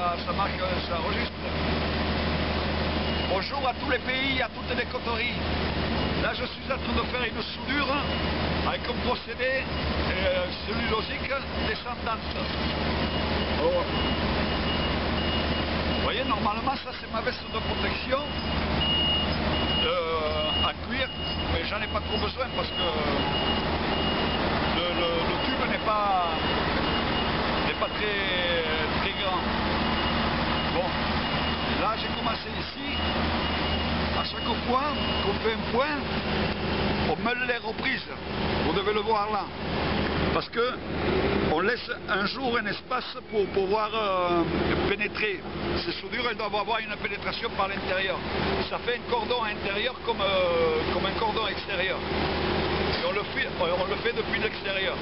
ça marque, ça enregistre. Bonjour à tous les pays, à toutes les coteries. Là je suis en train de faire une soudure avec un procédé cellulosique descendance. Oh. Vous voyez, normalement ça c'est ma veste de protection en cuir, mais j'en ai pas trop besoin parce que le tube n'est pas très grand. Bon, là j'ai commencé ici. À chaque fois qu'on fait un point, on meule les reprises. Vous devez le voir là. Parce que on laisse un jour un espace pour pouvoir pénétrer. Ces soudures, elles doivent avoir une pénétration par l'intérieur. Ça fait un cordon intérieur comme un cordon extérieur. Et on le fait depuis l'extérieur.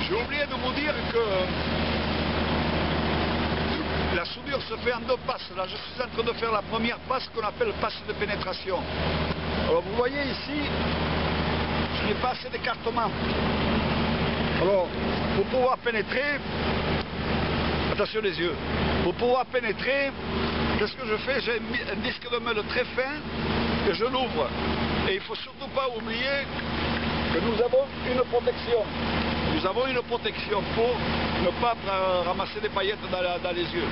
J'ai oublié de vous dire que la soudure se fait en deux passes. Là, je suis en train de faire la première passe qu'on appelle passe de pénétration. Alors, vous voyez ici, je n'ai pas assez d'écartement. Alors, pour pouvoir pénétrer, attention les yeux, pour pouvoir pénétrer, qu'est-ce que je fais? J'ai un disque de meule très fin et je l'ouvre. Et il ne faut surtout pas oublier que nous avons une protection. Nous avons une protection pour ne pas ramasser des paillettes dans les yeux.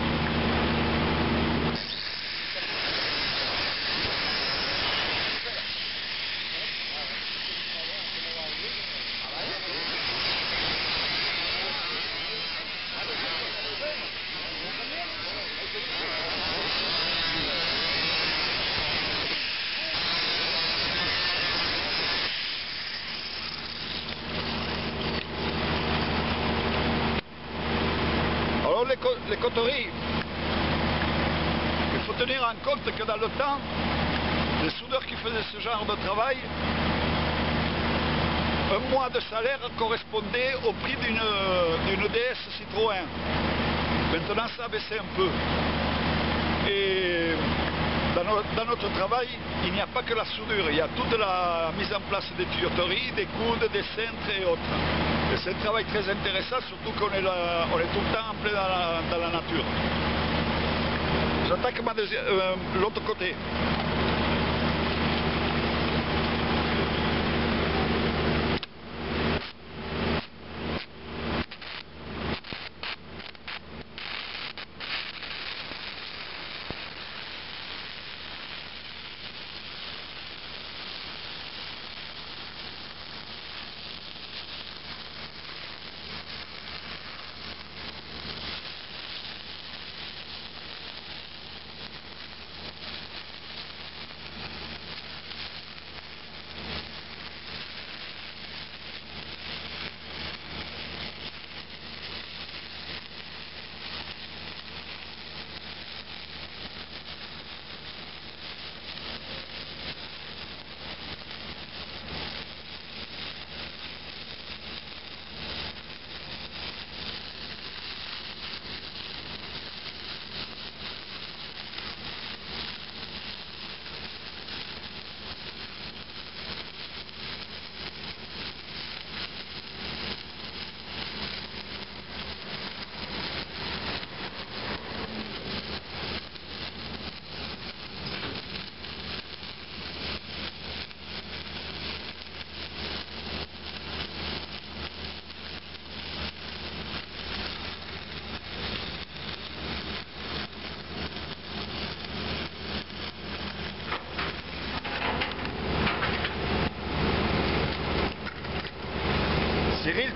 Les coteries, il faut tenir en compte que dans le temps, les soudeurs qui faisaient ce genre de travail, un mois de salaire correspondait au prix d'une DS Citroën. Maintenant, ça a baissé un peu. Et dans notre travail, il n'y a pas que la soudure, il y a toute la mise en place des tuyauteries, des coudes, des cintres et autres. Et c'est un travail très intéressant, surtout qu'on est, tout le temps en plein dans la nature. J'attaque l'autre côté.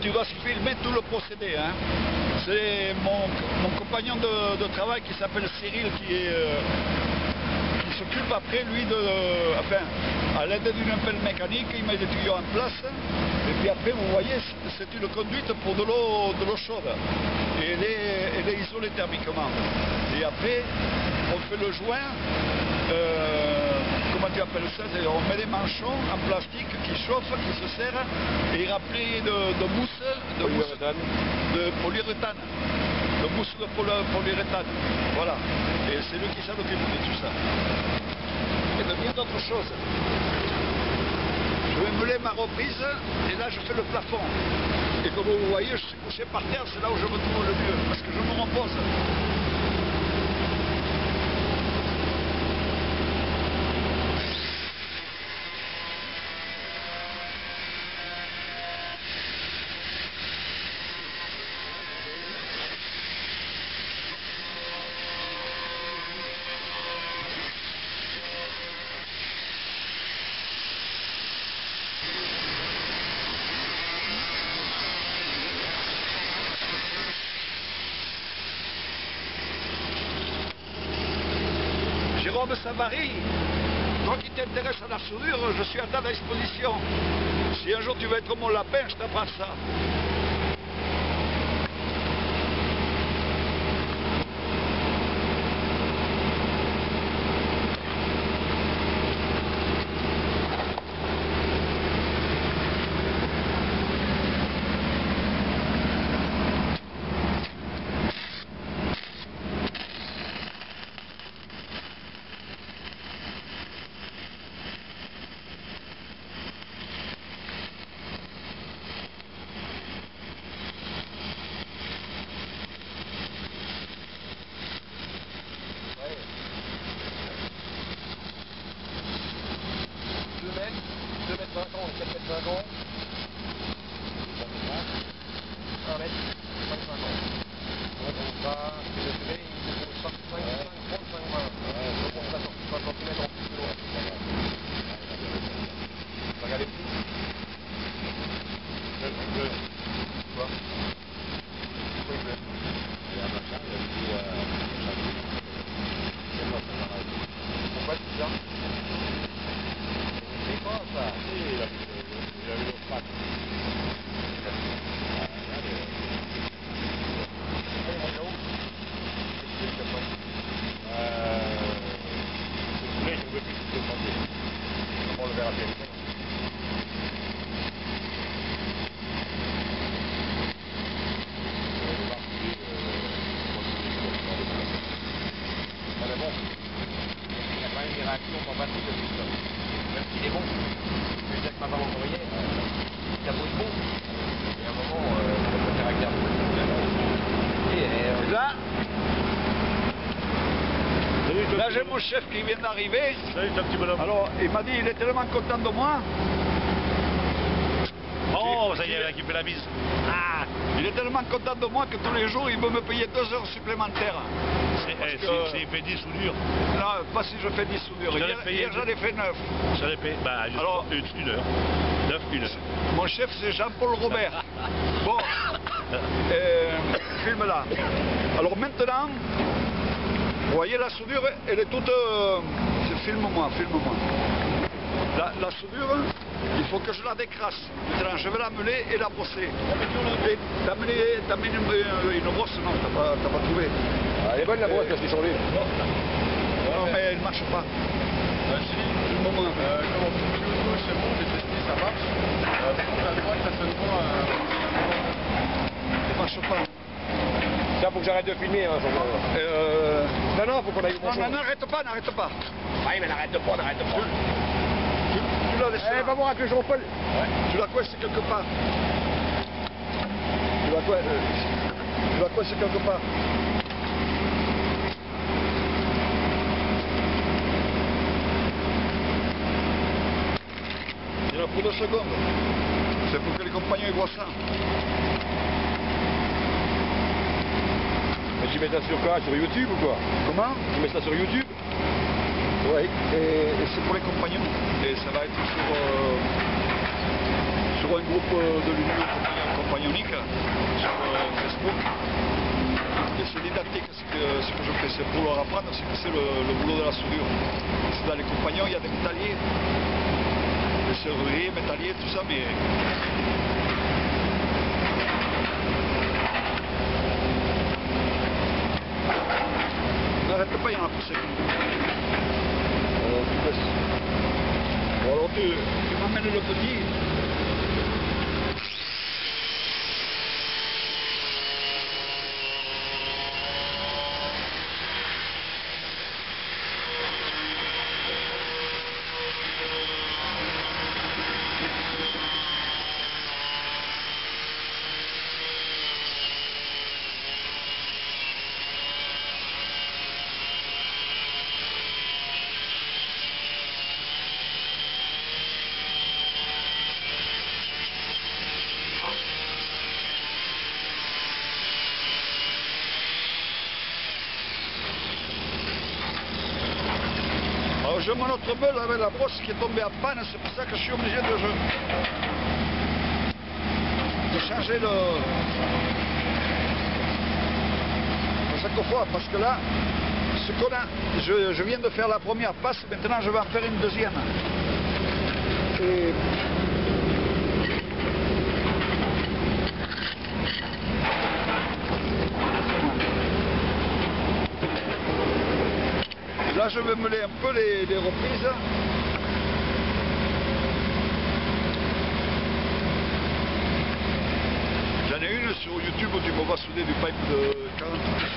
tu dois filmer tout le procédé. Hein. C'est mon compagnon de travail qui s'appelle Cyril qui s'occupe après lui enfin, à l'aide d'une pelle mécanique, il met des tuyaux en place et puis après vous voyez c'est une conduite pour de l'eau chaude et elle est isolée thermiquement. Et après on fait le joint, comment tu appelles ça, on met des manchons en plastique qui chauffent, qui se serrent et remplis de mousse, de polyuréthane. De mousse de polyuréthane, voilà. Et c'est lui qui s'en occupe de tout ça. Et de bien d'autres choses. Je vais meuler ma reprise et là je fais le plafond. Et comme vous voyez, je suis couché par terre, c'est là où je me trouve le mieux, parce que je me repose. Jérôme Savary, toi qui t'intéresses à la soudure, je suis à ta disposition. Si un jour tu veux être mon lapin, je t'apprends ça. Même s'il est bon, je veux dire que ma maman envoyait, il a beau être bon, et à un moment, le caractère de là j'ai mon chef qui vient d'arriver. Salut, ton petit bonhomme. Alors, il m'a dit, il est tellement content de moi. Oh, ça y est, il a qui fait la bise. Ah, il est tellement content de moi que tous les jours, il veut me payer 2 heures supplémentaires. C'est fait 10 soudures. Non, pas si je fais 10 soudures. Hier j'en ai fait 9. J'en ai fait, bah, juste alors, une heure. 9, 1 heure. Mon chef, c'est Jean-Paul Robert. Bon, filme là. Alors maintenant, vous voyez la soudure, elle est toute... filme-moi, filme-moi. La soudure, il faut que je la décrasse. Maintenant, je vais la meuler et la brosser. Et t'as mis une brosse? Non, t'as pas trouvé. Elle est bonne la brosse, parce qu'ils sont lus. Non, mais elle ne marche pas. Comment gauche c'est bon, j'ai testé, ça marche. La droite, ça sonne pas. Elle ne marche pas. Ça, faut que j'arrête de filmer. Hein, non, faut qu'on aille. Non, n'arrête pas, n'arrête pas. Oui, mais n'arrête pas. Tu l'as laissé. Va voir avec le Jean-Paul. Ouais. Tu l'as coincé quelque part. Tu l'as coincé quelque part. Il y en a pour 2 secondes. C'est pour que les compagnons voient ça. Mais tu mets ça sur quoi? Sur YouTube ou quoi? Comment? Tu mets ça sur YouTube? Oui, et c'est pour les compagnons. Et ça va être sur un groupe de l'Union compagnonique sur Facebook. Et c'est didactique ce que je fais, c'est pour leur apprendre ce que c'est le boulot de la soudure. C'est dans les compagnons, il y a des métalliers, des serruriers, métalliers, tout ça, mais n'arrête pas, il y en a poussé. Bon, alors tu m'amènes le petit. J'ai mon autre meule avec la brosse qui est tombée en panne, c'est pour ça que je suis obligé de changer le... à chaque fois, parce que là, ce qu'on a, je viens de faire la première passe, maintenant je vais en faire une deuxième. Et... là, je vais mêler un peu les reprises. J'en ai une sur YouTube où tu me vois souder du pipe de 40 pouces.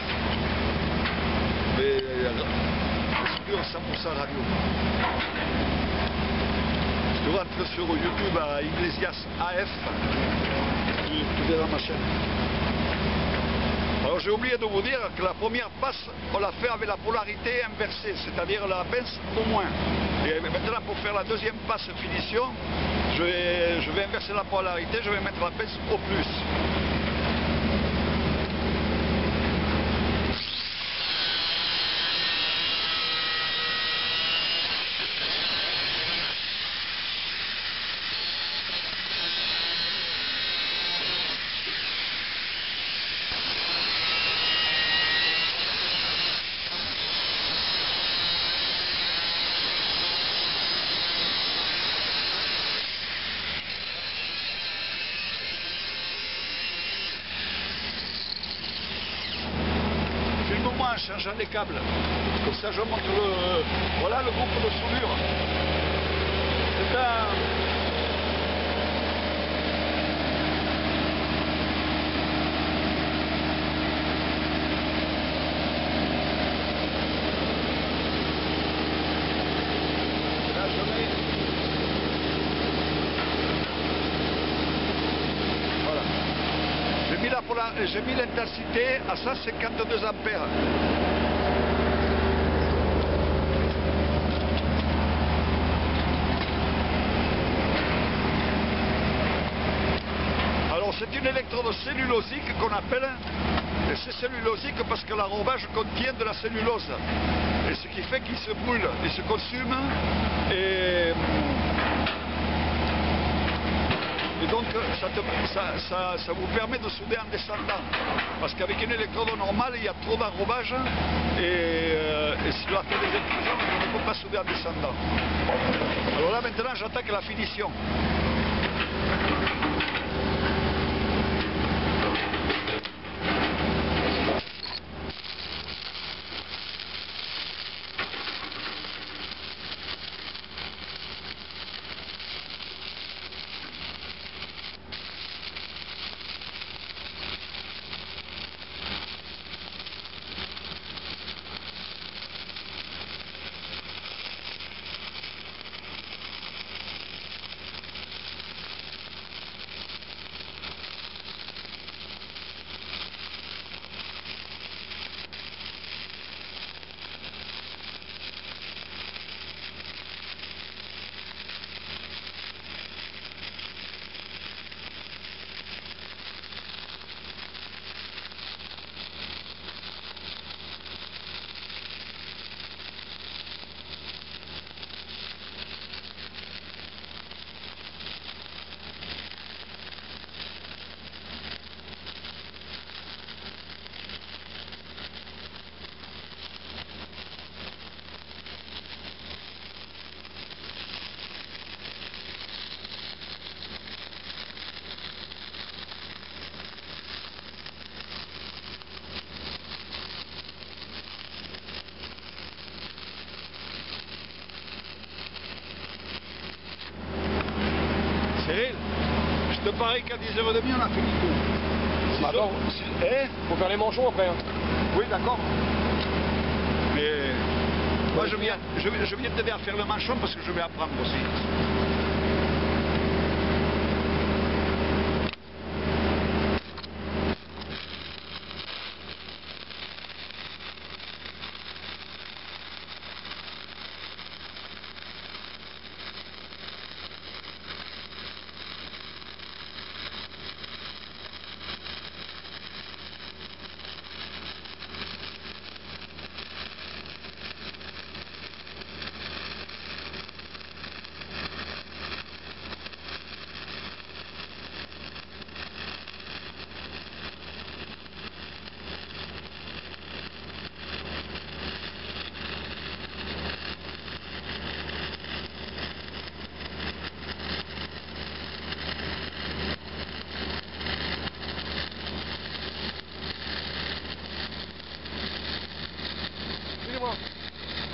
Mais je soudure 100% radio. Si tu rentres sur YouTube à Iglesias AF, tu verras ma chaîne. Alors j'ai oublié de vous dire que la première passe, on l'a fait avec la polarité inversée, c'est-à-dire la pince au moins. Et maintenant pour faire la deuxième passe finition, je vais inverser la polarité, je vais mettre la pince au plus. En changeant les câbles. Comme ça je montre le... Voilà le groupe de soudure. C'est un... Là je mets... Voilà. J'ai mis l'intensité à 152 ampères. Alors c'est une électrode cellulosique qu'on appelle, et c'est cellulosique parce que l'enrobage contient de la cellulose. Et ce qui fait qu'il se brûle, il se consume, et donc ça vous permet de souder en descendant. Parce qu'avec une électrode normale, il y a trop d'enrobage et si on fait des inclusions, on ne peut pas souder en descendant. Alors là maintenant j'attaque la finition. paraît qu'à 10h30 on a fini tout. Bah, attends. Hein? Faut faire les manchons après. Hein. Oui, d'accord. Mais moi je viens de t'aider à faire le manchon parce que je vais apprendre aussi.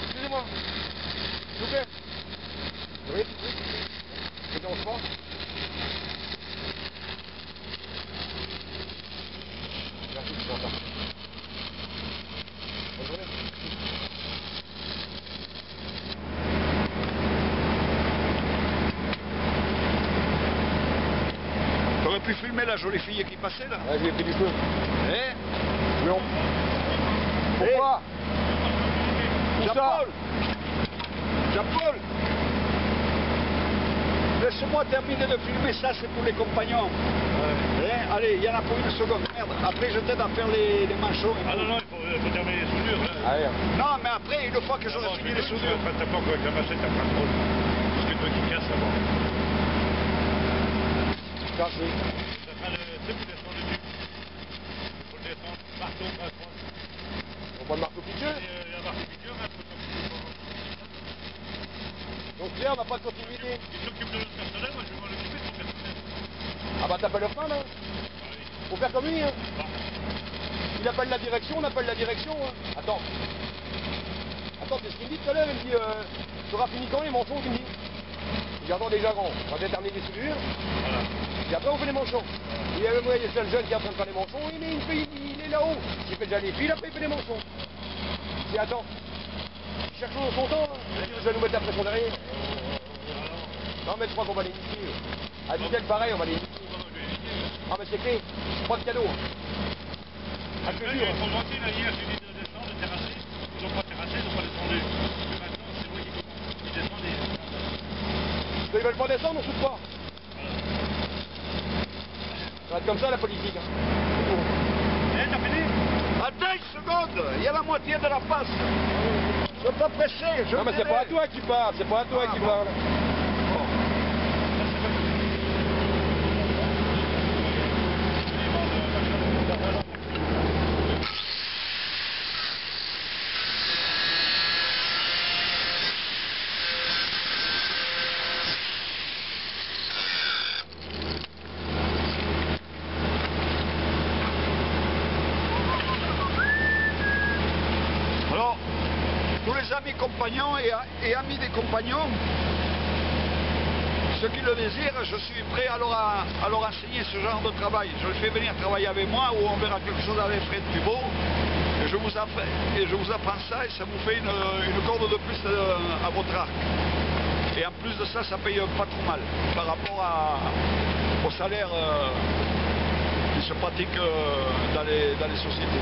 Excusez-moi. S'il vous plaît. Oui. Ça dérange pas. Merci, c'est sympa. Bonne journée. T'aurais pu filmer la jolie fille qui passait là. Ouais, je lui ai pris du feu. Hein? Non. Pourquoi? Pour ça. Jean-Paul! Jean-Paul! Laisse-moi terminer de filmer, ça c'est pour les compagnons. Hein? Allez, il y en a pour une seconde. Merde, après je t'aide à faire les manchons. Ah non, non, il faut terminer les soudures. Là. Allez. Non, mais après, une fois que j'aurai Non, fini les soudures. T'as pas encore avec la machette, t'as pas trop. Parce que toi qui casses d'abord. Merci. Ça sera le. Tu sais, vous descendez du. Il faut le descendre. Marteau, pas trop. On prend le marteau piqueux. Il y a un marteau piqueur, mais faut Donc Pierre, on n'a pas de continuité. il s'occupe de notre personnel, moi je vais m'en occuper de son personnel. Ah bah t'appelles le frein là. Faut faire comme lui. Hein. Bon. Il appelle la direction, on appelle la direction. Hein. Attends. Attends, c'est ce qu'il me dit tout à l'heure. Il me dit, tu auras fini quand les manchons, il me dit. J'entends déjà grand. On va déterminer les soudures. Voilà. Et après on fait les manchons. Et moi, il y a le jeune qui est en train de faire les manchons. Il est là-haut. Il fait déjà les fils, après il fait les manchons. Et attends. Chaque chose son temps. Hein. Je vais nous mettre la pression derrière. Non mais je crois qu'on va les niquer. À Vitel pareil, on va les niquer. Ah mais c'est clé. Pas de cadeau. Ah, je te Là, jure. ils sont gentils, là, hier, j'ai dit de descendre, de terrasser. Ils n'ont pas terrassé, ils n'ont pas descendu. Mais maintenant, c'est moi qui commence. Ils descendent et... Ils veulent pas descendre, on soude pas. Ça va être comme ça la politique. Hein. Eh, t'as fini? Attends une seconde, il y a la moitié de la passe. Je ne veux pas presser. Non mais c'est pas à toi qui parle, c'est pas à toi qui parle. Alors, tous les amis compagnons et amis des compagnons, ceux qui le désirent, je suis prêt à leur enseigner ce genre de travail. Je les fais venir travailler avec moi où on verra quelque chose avec Fred Tubeau. Et je vous apprends ça et ça vous fait une corde de plus à votre arc. Et en plus de ça, ça paye pas trop mal par rapport au salaire qui se pratique dans les sociétés.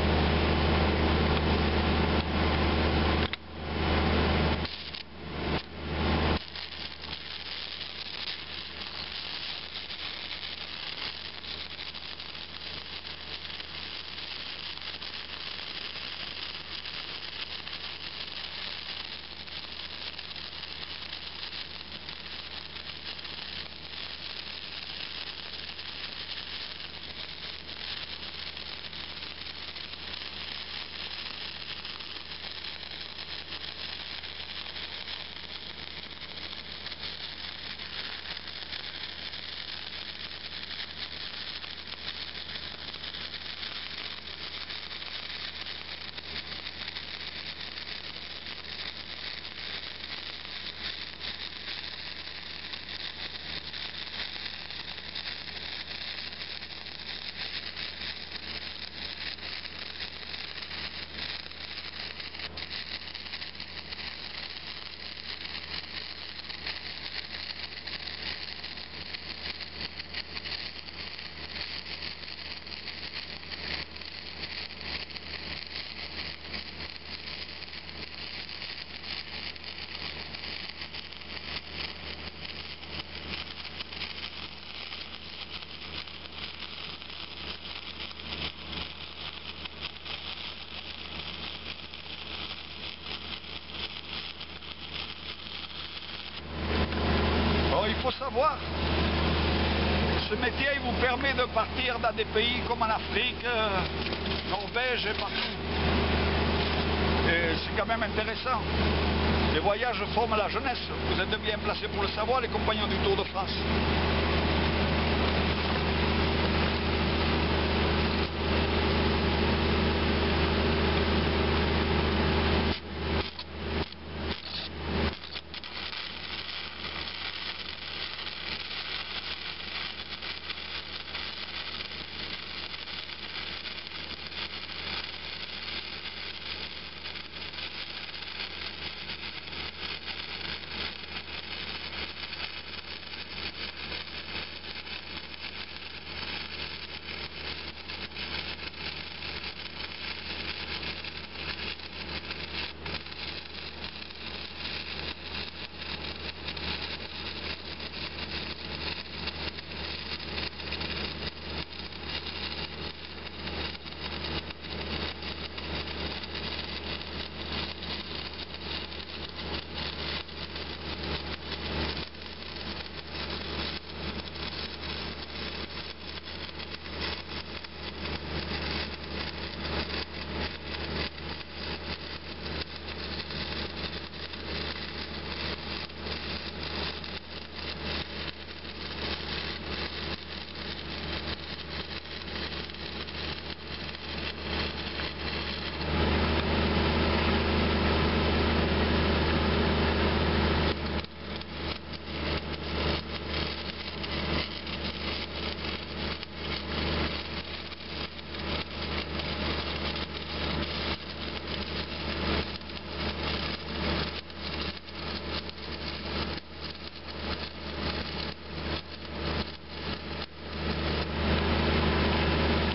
faut savoir, ce métier il vous permet de partir dans des pays comme en Afrique, Norvège et partout. Et c'est quand même intéressant. Les voyages forment la jeunesse. Vous êtes bien placés pour le savoir, les compagnons du Tour de France.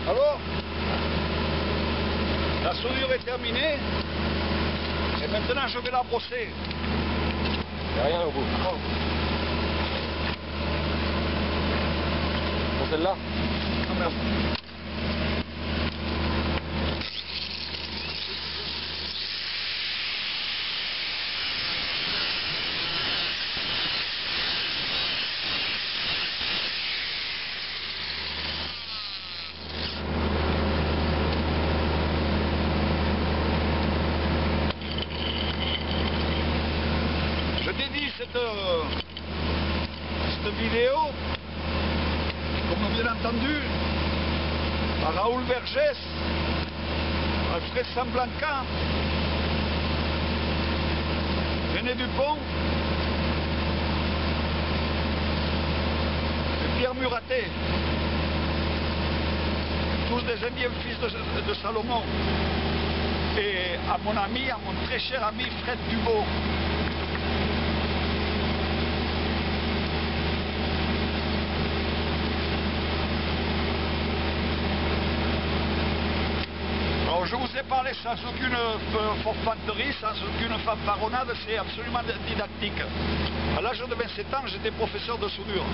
Alors, la soudure est terminée et maintenant je vais la brosser. Il n'y a rien au bout. Oh. Pour celle-là? Ah, merde. Je dédie cette vidéo, comme bien entendu, à Raoul Vergès, à Alfred Samblanca, René Dupont et Pierre Muratet, tous des Indiens fils de Salomon, et à mon ami, à mon très cher ami Fred Dubot. Alors je vous ai parlé sans aucune forfanterie, sans aucune fanfaronnade, c'est absolument didactique. À l'âge de 27 ans, j'étais professeur de soudure.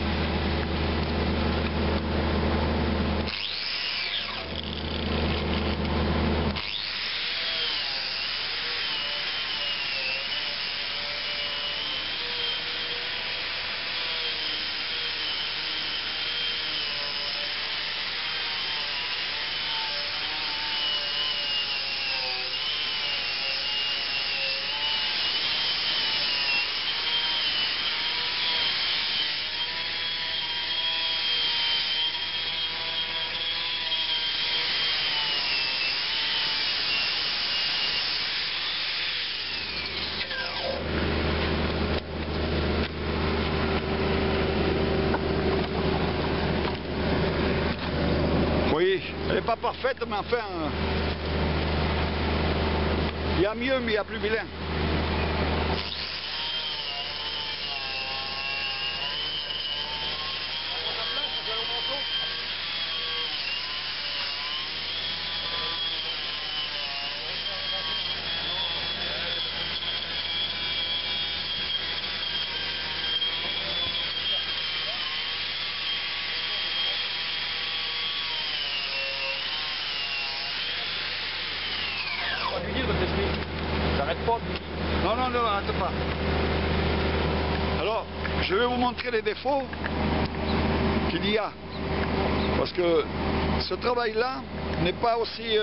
Oui, elle n'est pas parfaite, mais enfin, il y a mieux, mais il y a plus vilain. Pas d'huile, votre esprit. J'arrête pas de je vais vous montrer les défauts qu'il y a. Parce que ce travail-là n'est pas aussi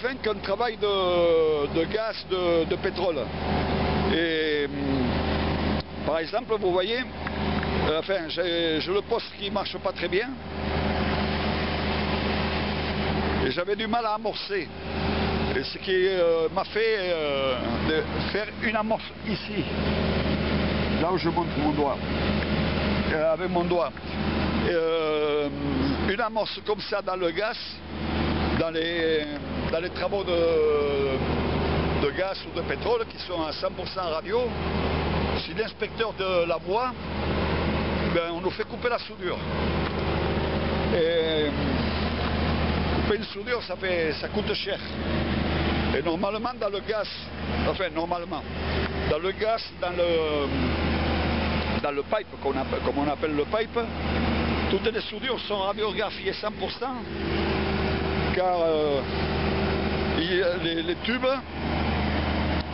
fin qu'un travail de gaz, de pétrole. Et par exemple, vous voyez, enfin, j'ai le poste qui ne marche pas très bien. Et j'avais du mal à amorcer. Et ce qui m'a fait de faire une amorce ici, là où je montre mon doigt, avec mon doigt. Une amorce comme ça dans le gaz, dans les travaux de gaz ou de pétrole qui sont à 100% radio, si l'inspecteur de la voit, ben, on nous fait couper la soudure. Et couper une soudure, ça coûte cher. Et normalement dans le gaz, enfin normalement, dans le gaz, dans le pipe, comme on appelle le pipe, toutes les soudures sont radiographiées 100%, car les tubes,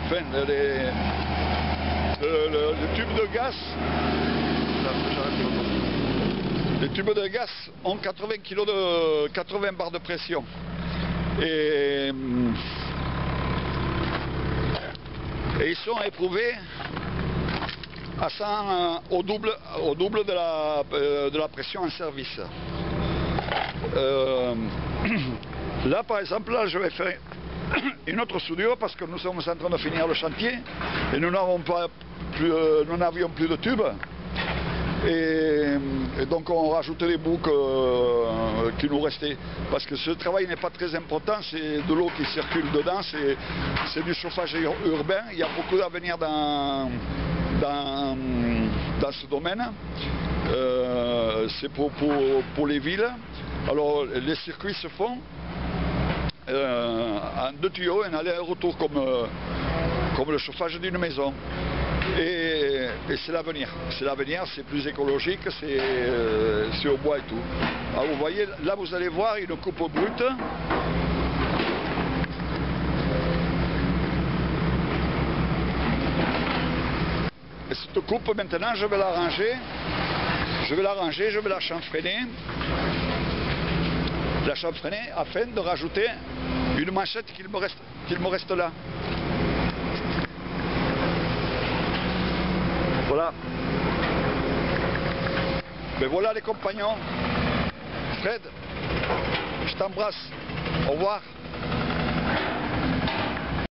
enfin le tube de gaz, les tubes de gaz ont 80 kg de 80 bars de pression. Et ils sont éprouvés à 100, au double de la pression en service. Là par exemple, là, je vais faire une autre soudure parce que nous sommes en train de finir le chantier et nous n'avions plus de tubes. Et donc on rajoutait les bouts qui nous restaient. Parce que ce travail n'est pas très important, c'est de l'eau qui circule dedans, c'est du chauffage urbain. Il y a beaucoup d'avenir dans ce domaine. C'est pour les villes. Alors les circuits se font en 2 tuyaux, un aller-retour comme le chauffage d'une maison. Et c'est l'avenir. C'est l'avenir, c'est plus écologique, c'est au bois et tout. Alors vous voyez, là vous allez voir une coupe brute. Et cette coupe maintenant je vais la ranger. Je vais la chanfreiner. La chanfreiner afin de rajouter une manchette qu'il me reste là. Voilà. Ben voilà les compagnons. Fred, je t'embrasse. Au revoir.